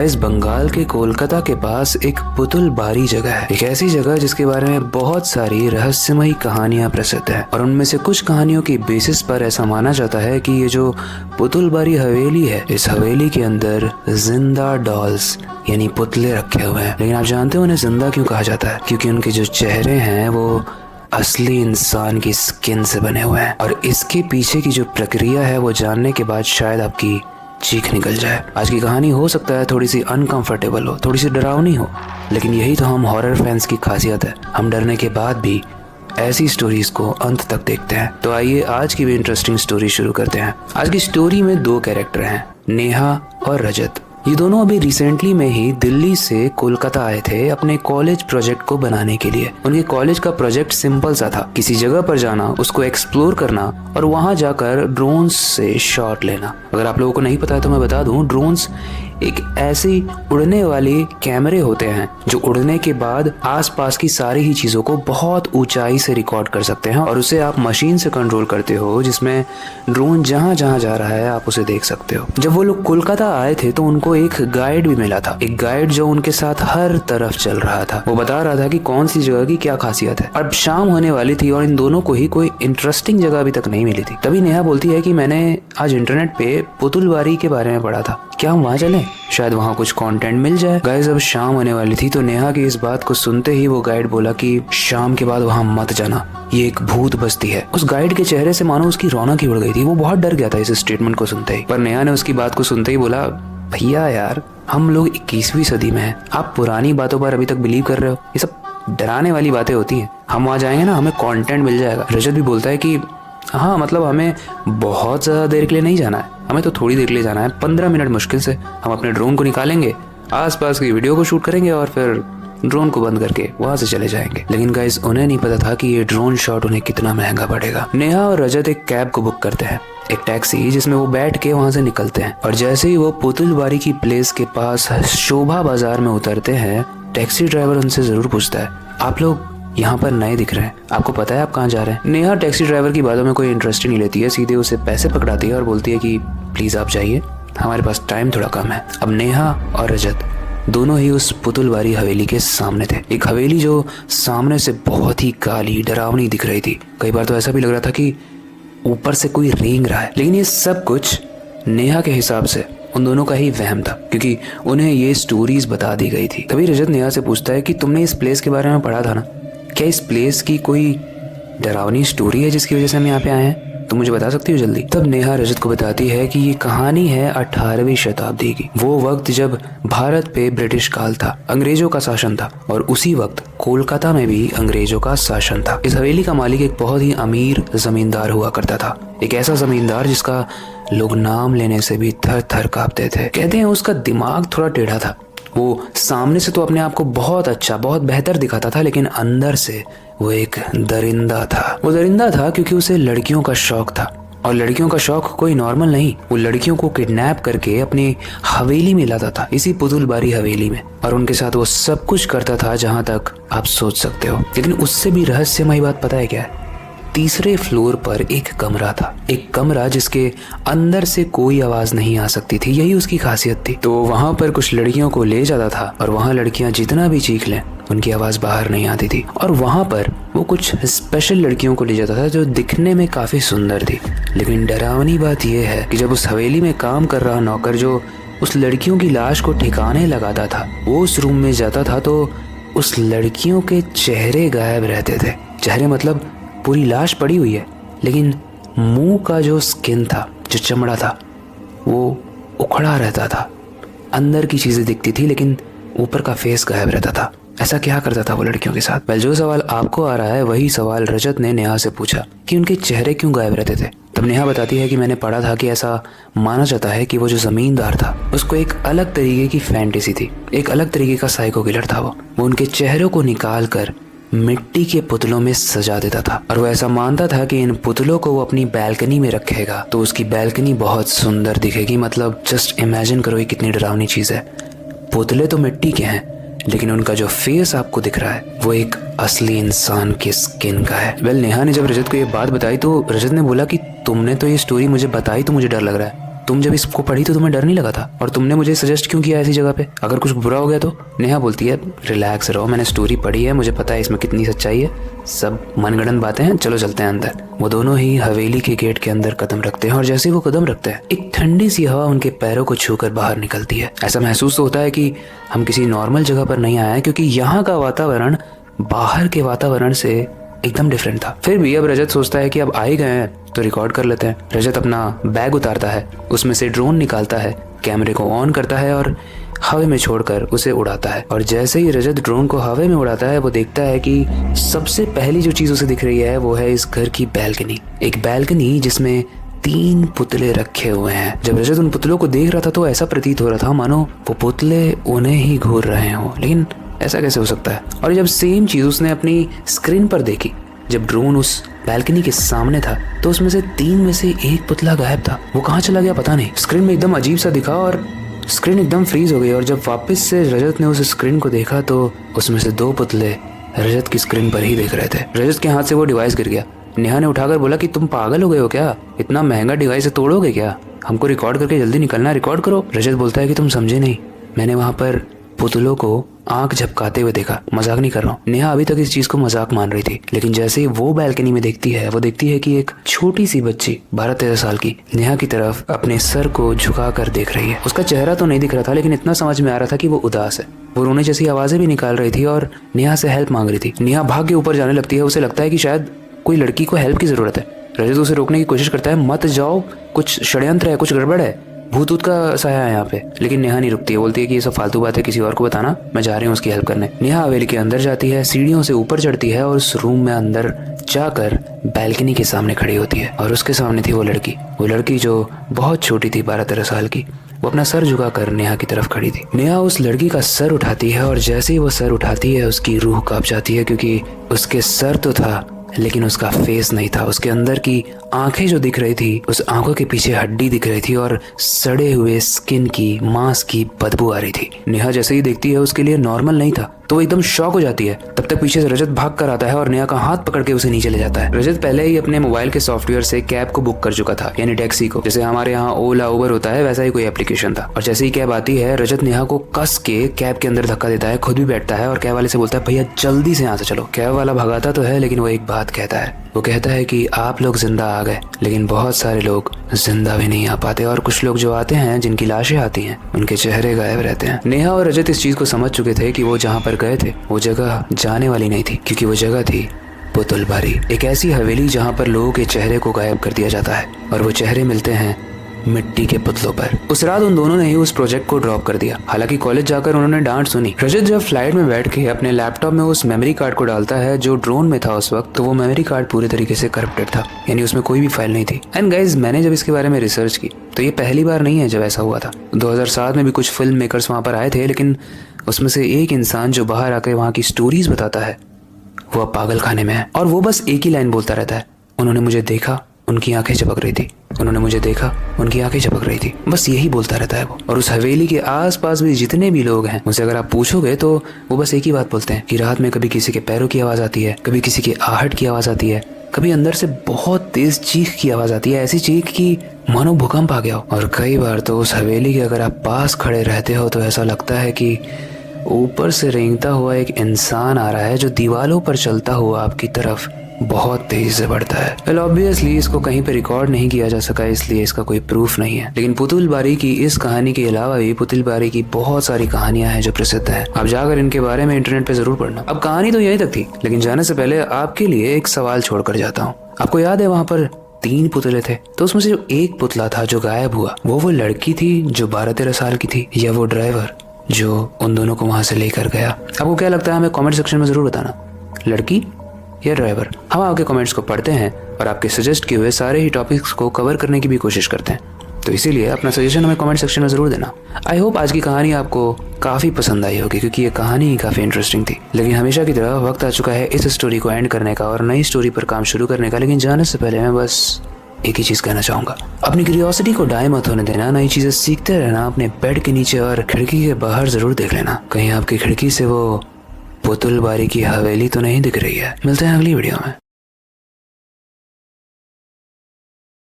इस बंगाल के कोलकाता के पास एक पुतुल बारी जगह है, एक ऐसी जगह जिसके बारे में बहुत सारी रहस्यमयी कहानियां प्रसिद्ध है और उनमें से कुछ कहानियों की बेसिस पर ऐसा माना जाता है कि ये जो पुतुल बारी हवेली है, इस हवेली के अंदर जिंदा डॉल्स यानी पुतले रखे हुए हैं। लेकिन आप जानते हो उन्हें जिंदा क्यों कहा जाता है? क्योंकि उनके जो चेहरे हैं वो असली इंसान की स्किन से बने हुए हैं और इसके पीछे की जो प्रक्रिया है वो जानने के बाद शायद आपकी चीख निकल जाए। आज की कहानी हो सकता है थोड़ी सी अनकंफर्टेबल हो, थोड़ी सी डरावनी हो, लेकिन यही तो हम हॉरर फैंस की खासियत है। हम डरने के बाद भी ऐसी स्टोरीज को अंत तक देखते हैं। तो आइए आज की भी इंटरेस्टिंग स्टोरी शुरू करते हैं। आज की स्टोरी में दो कैरेक्टर हैं, नेहा और रजत। ये दोनों अभी रिसेंटली में ही दिल्ली से कोलकाता आए थे अपने कॉलेज प्रोजेक्ट को बनाने के लिए। उनके कॉलेज का प्रोजेक्ट सिंपल सा था, किसी जगह पर जाना, उसको एक्सप्लोर करना और वहां जाकर ड्रोन्स से शॉट लेना। अगर आप लोगों को नहीं पता है तो मैं बता दूं, ड्रोन्स एक ऐसी उड़ने वाले कैमरे होते हैं जो उड़ने के बाद आसपास की सारी ही चीजों को बहुत ऊंचाई से रिकॉर्ड कर सकते हैं और उसे आप मशीन से कंट्रोल करते हो, जिसमें ड्रोन जहां जहां जा रहा है आप उसे देख सकते हो। जब वो लोग कोलकाता आए थे तो उनको एक गाइड भी मिला था, एक गाइड जो उनके साथ हर तरफ चल रहा था। वो बता रहा था कि कौन सी जगह की क्या खासियत है। अब शाम होने वाली थी और इन दोनों को ही कोई इंटरेस्टिंग जगह अभी तक नहीं मिली थी। तभी नेहा बोलती है कि मैंने आज इंटरनेट पे पुतुल बारी के बारे में पढ़ा था, क्या हम वहाँ चलें? शायद वहाँ कुछ कंटेंट मिल जाए। गाइस अब शाम होने वाली थी तो नेहा की इस बात को सुनते ही वो गाइड बोला कि शाम के बाद वहाँ मत जाना, ये एक भूत बस्ती है। उस गाइड के चेहरे से मानो उसकी रौनक ही उड़ गई थी। वो बहुत डर गया था इस स्टेटमेंट को सुनते ही। पर नेहा ने उसकी बात को सुनते ही बोला, भैया यार हम लोग 21वीं सदी में हैं, आप पुरानी बातों पर अभी तक बिलीव कर रहे हो? ये सब डराने वाली बातें होती हैं। हम वहाँ जाएंगे ना, हमें कंटेंट मिल जाएगा। रजत भी बोलता है कि हाँ मतलब हमें बहुत ज्यादा देर के लिए नहीं जाना है, हमें तो थोड़ी देर के लिए जाना है, 15 मिनट मुश्किल से। हम अपने ड्रोन को निकालेंगे, आसपास की वीडियो को शूट करेंगे और फिर ड्रोन को बंद करके वहां से चले जाएंगे। लेकिन गाइस उन्हें नहीं पता था कि ये ड्रोन शॉट उन्हें कितना महंगा पड़ेगा। नेहा और रजत एक कैब को बुक करते हैं, एक टैक्सी, जिसमें वो बैठ के वहां से निकलते हैं और जैसे ही वो पुतुल बारी की प्लेस के पास शोभा बाजार में उतरते हैं, टैक्सी ड्राइवर उनसे जरूर पूछता है, आप लोग यहाँ पर नए दिख रहे हैं, आपको पता है आप कहाँ जा रहे हैं? नेहा टैक्सी ड्राइवर की बातों में कोई इंटरेस्ट नहीं लेती है, सीधे उसे पैसे पकड़ाती है और बोलती है कि प्लीज आप जाइए, हमारे पास टाइम थोड़ा कम है। अब नेहा और रजत दोनों ही उस पुतुल बारी हवेली के सामने थे। एक हवेली जो सामने से बहुत ही काली डरावनी दिख रही थी। कई बार तो ऐसा भी लग रहा था कि ऊपर से कोई रेंग रहा है। लेकिन ये सब कुछ नेहा के हिसाब से उन दोनों का ही वहम था, क्योंकि उन्हें ये स्टोरीज बता दी गई थी। तभी रजत नेहा से पूछता है कि तुमने इस प्लेस के बारे में पढ़ा था ना, क्या इस प्लेस की कोई डरावनी स्टोरी है जिसकी वजह से हम यहाँ पे आए हैं? तुम मुझे बता सकती हो जल्दी? तब नेहा रजत को बताती है कि ये कहानी है 18वीं शताब्दी की। वो वक्त जब भारत पे ब्रिटिश काल था, अंग्रेजों का शासन था और उसी वक्त कोलकाता में भी अंग्रेजों का शासन था। इस हवेली का मालिक एक बहुत ही अमीर जमींदार हुआ करता था, एक ऐसा जमींदार जिसका लोग नाम लेने से भी थर थर कांपते थे। कहते हैं उसका दिमाग थोड़ा टेढ़ा था। वो सामने से तो अपने आप को बहुत अच्छा, बहुत बेहतर दिखाता था, लेकिन अंदर से वो एक दरिंदा था। वो दरिंदा था क्योंकि उसे लड़कियों का शौक था और लड़कियों का शौक कोई नॉर्मल नहीं। वो लड़कियों को किडनैप करके अपनी हवेली में लाता था, इसी पुतुल बारी हवेली में, और उनके साथ वो सब कुछ करता था जहां तक आप सोच सकते हो। लेकिन उससे भी रहस्यमयी बात पता है क्या है? तीसरे फ्लोर पर एक कमरा था, एक कमरा जिसके अंदर से कोई आवाज नहीं आ सकती थी, यही उसकी खासियत थी। तो वहां पर कुछ लड़कियों को ले जाता था और वहां लड़कियां जितना भी चीख लें उनकी आवाज बाहर नहीं आती थी। और वहां पर वो कुछ स्पेशल लड़कियों को ले जाता था जो दिखने में काफी सुंदर थी। लेकिन डरावनी बात यह है कि जब उस हवेली में काम कर रहा नौकर जो उस लड़कियों की लाश को ठिकाने लगाता था, वो उस रूम में जाता था तो उस लड़कियों के चेहरे गायब रहते थे। चेहरे मतलब पूरी लाश पड़ी हुई है, लेकिन मुंह का जो स्किन था, जो चमड़ा था, वो उखड़ा रहता था। अंदर की चीजें दिखती थी लेकिन ऊपर का फेस गायब रहता था। ऐसा क्या करता था वो लड़कियों के साथ? जो सवाल आपको आ रहा है वही सवाल रजत ने नेहा से पूछा कि उनके चेहरे क्यों गायब रहते थे। तब नेहा बताती है कि मैंने पढ़ा था कि ऐसा माना जाता है कि वो जो जमींदार था उसको एक अलग तरीके की फैंटेसी थी, एक अलग तरीके का साइको किलर था। वो उनके चेहरों को निकाल कर मिट्टी के पुतलों में सजा देता था और वो ऐसा मानता था कि इन पुतलों को वो अपनी बैल्कनी में रखेगा तो उसकी बैल्कनी बहुत सुंदर दिखेगी। मतलब जस्ट इमेजिन करो ये कितनी डरावनी चीज है। पुतले तो मिट्टी के हैं लेकिन उनका जो फेस आपको दिख रहा है वो एक असली इंसान की स्किन का है। नेहा ने जब रजत को ये बात बताई तो रजत ने बोला कि तुमने तो ये स्टोरी मुझे बताई तो मुझे डर लग रहा है, तुम जब इसको पढ़ी तो तुम्हें डर नहीं लगा था? और तुमने मुझे सजेस्ट क्यों किया ऐसी जगह पे? अगर कुछ बुरा हो गया तो? नेहा बोलती है रिलैक्स रहो, मैंने स्टोरी पढ़ी है, मुझे पता है इसमें कितनी सच्चाई है, सब मनगढ़ंत बातें हैं, चलो चलते हैं अंदर। वो दोनों ही हवेली के गेट के अंदर कदम रखते हैं और जैसे ही वो कदम रखते हैं एक ठंडी सी हवा उनके पैरों को छूकर बाहर निकलती है। ऐसा महसूस होता है कि हम किसी नॉर्मल जगह पर नहीं आए हैं, क्योंकि यहाँ का वातावरण बाहर के वातावरण से एकदम डिफरेंट था। फिर भी अब रजत सोचता है कि अब आ ही गए हैं तो रिकॉर्ड कर लेते हैं। रजत अपना बैग उतारता है, उसमें से ड्रोन निकालता है, कैमरे को ऑन करता है और हवा में छोड़कर उसे उड़ाता है। और जैसे ही रजत ड्रोन को हवा में उड़ाता है वो देखता है कि सबसे पहली जो चीज उसे दिख रही है वो है इस घर की बैल्कनी। एक बैल्कनी जिसमें 3 पुतले रखे हुए हैं। जब रजत उन पुतलों को देख रहा था तो ऐसा प्रतीत हो रहा था मानो वो पुतले उन्हें ही घूर रहे हों, लेकिन ऐसा कैसे हो सकता है? और जब सेम चीज उसने अपनी स्क्रीन पर देखी, जब ड्रोन उस बैल्कनी के सामने था तो उसमें से 3 में से एक पुतला गायब था। वो कहाँ चला गया पता नहीं। स्क्रीन में एकदम अजीब सा दिखा और स्क्रीन एकदम फ्रीज हो गई। और जब वापस से रजत ने उस स्क्रीन को देखा तो उसमें से 2 पुतले रजत की स्क्रीन पर ही देख रहे थे। रजत के हाथ से वो डिवाइस गिर गया। नेहा ने उठाकर बोला कि तुम पागल हो गए हो क्या? इतना महंगा डिवाइस है, तोड़ोगे क्या? हमको रिकॉर्ड करके जल्दी निकलना, रिकॉर्ड करो। रजत बोलता है कि तुम समझे नहीं, मैंने वहां पर पुतलों को आंख झपकाते हुए देखा, मजाक नहीं कर रहा हूँ। नेहा अभी तक इस चीज को मजाक मान रही थी, लेकिन जैसे ही वो बैल्कनी में देखती है वो देखती है कि एक छोटी सी बच्ची 12-13 साल की नेहा की तरफ अपने सर को झुकाकर देख रही है। उसका चेहरा तो नहीं दिख रहा था, लेकिन इतना समझ में आ रहा था कि वो उदास है। वो रोने जैसी आवाजें भी निकाल रही थी और नेहा से हेल्प मांग रही थी। नेहा भाग के ऊपर जाने लगती है। उसे लगता है कि शायद कोई लड़की को हेल्प की जरूरत है। रजत उसे रोकने की कोशिश करता है, मत जाओ, कुछ षड्यंत्र है, कुछ गड़बड़ है, भूत ऊत का साया है यहाँ पे। लेकिन नेहा नहीं रुकती है, बोलती है कि ये सब फालतू बात है, किसी और को बताना, मैं जा रही हूँ उसकी हेल्प करने। नेहा हवेली के अंदर जाती है, सीढ़ियों से ऊपर चढ़ती है और उस रूम में अंदर जाकर बैल्कनी के सामने खड़ी होती है। और उसके सामने थी वो लड़की जो बहुत छोटी थी, 12-13 साल की। वो अपना सर झुकाकर नेहा की तरफ खड़ी थी। नेहा उस लड़की का सर उठाती है और जैसे ही वो सर उठाती है उसकी रूह कांप जाती है, क्योंकि उसके सर तो था लेकिन उसका फेस नहीं था। उसके अंदर की आंखें जो दिख रही थी, उस आंखों के पीछे हड्डी दिख रही थी और सड़े हुए स्किन की, मांस की बदबू आ रही थी। नेहा जैसे ही देखती है उसके लिए नॉर्मल नहीं था, तो वो एकदम शॉक हो जाती है। तब तक पीछे से रजत भाग कर आता है और नेहा का हाथ पकड़ के उसे नीचे ले जाता है। रजत पहले ही अपने मोबाइल के सॉफ्टवेयर से कैब को बुक कर चुका था, यानी टैक्सी को। जैसे हमारे यहाँ ओला उबर होता है वैसा ही कोई एप्लीकेशन था। और जैसे ही कैब आती है रजत नेहा को कस के कैब के अंदर धक्का देता है, खुद भी बैठता है और कैब वाले से बोलता है भैया जल्दी से यहाँ से चलो। कैब वाला भगाता तो है लेकिन वो एक बात कहता है, वो कहता है कि आप लोग जिंदा आ गए, लेकिन बहुत सारे लोग जिंदा भी नहीं आ पाते और कुछ लोग जो आते हैं, जिनकी लाशें आती हैं, उनके चेहरे गायब रहते हैं। नेहा और रजत इस चीज को समझ चुके थे कि वो जहाँ पर गए थे वो जगह जाने वाली नहीं थी, क्योंकि वो जगह थी पुतुलबारी, एक ऐसी हवेली जहाँ पर लोगों के चेहरे को गायब कर दिया जाता है और वो चेहरे मिलते हैं मिट्टी के पुतलों पर। उस रात उन दोनों ने ही उस प्रोजेक्ट को ड्रॉप कर दिया। हालांकि कॉलेज जाकर उन्होंने डांट सुनी। रजत जब फ्लाइट में बैठ के अपने लैपटॉप में उस मेमोरी कार्ड को डालता है जो ड्रोन में था उस वक्त, तो वो मेमोरी कार्ड पूरे तरीके से करप्टेड था, यानी उसमें कोई भी फाइल नहीं थी। एंड गाइज, मैंने जब इसके बारे में रिसर्च की तो ये पहली बार नहीं है जब ऐसा हुआ था। 2007 में भी कुछ फिल्म मेकर्स वहां पर आए थे, लेकिन उसमें से एक इंसान जो बाहर आकर वहाँ की स्टोरीज बताता है वो अब पागल खाने में है और वो बस एक ही लाइन बोलता रहता है, उन्होंने मुझे देखा, उनकी आंखें झपक रही थी, उन्होंने मुझे देखा, उनकी आंखें झपक रही थी। बस यही बोलता रहता है वो। और उस हवेली के आसपास भी जितने भी लोग हैं उनसे अगर आप पूछोगे तो वो बस एक ही बात बोलते हैं कि रात में कभी किसी के पैरों की आवाज आती है, कभी किसी की आहट की आवाज आती है, कभी अंदर से बहुत तेज चीख की आवाज आती है, ऐसी चीख की मानो भूकंप आ गया हो। और कई बार तो उस हवेली के अगर आप पास खड़े रहते हो तो ऐसा लगता है कि ऊपर से रेंगता हुआ एक इंसान आ रहा है जो दीवालों पर चलता हुआ आपकी तरफ बहुत तेजी से बढ़ता है। वेल ऑब्वियसली इसको कहीं पे रिकॉर्ड नहीं किया जा सका, इसलिए इसका कोई प्रूफ नहीं है। लेकिन पुतुलबारी की इस कहानी के अलावा भी पुतुलबारी की बहुत सारी कहानियां हैं जो प्रसिद्ध हैं। आप जाकर इनके बारे में इंटरनेट पे जरूर पढ़ना। अब कहानी तो यहीं तक थी, लेकिन जाने से पहले आपके लिए एक सवाल छोड़कर जाता हूँ। आपको याद है वहाँ पर 3 पुतले थे, तो उसमें से जो एक पुतला था जो गायब हुआ, वो लड़की थी जो 12-13 साल की थी, या वो ड्राइवर जो उन दोनों को वहां से लेकर गया? आपको क्या लगता है? हमें कमेंट सेक्शन में जरूर बताना, लड़की या ड्राइवर। हम आपके कमेंट्स को पढ़ते हैं और आपके सजेस्ट किए हुए सारे ही टॉपिक्स को कवर करने की भी कोशिश करते हैं, तो इसीलिए अपना सजेशन हमें कमेंट सेक्शन में जरूर देना। आई होप आज की कहानी आपको काफी पसंद आई होगी, क्योंकि ये कहानी काफी इंटरेस्टिंग थी। लेकिन हमेशा की तरह वक्त आ चुका है इस स्टोरी को एंड करने का और नई स्टोरी पर काम शुरू करने का। लेकिन जाने से पहले मैं बस एक ही चीज कहना चाहूंगा, अपनी क्यूरियोसिटी को डाई मत होने देना, नई चीजें सीखते रहना। अपने बेड के नीचे और खिड़की के बाहर जरूर देख लेना, कहीं आपकी खिड़की से वो पुतुलबारी की हवेली तो नहीं दिख रही है। मिलते हैं अगली वीडियो में।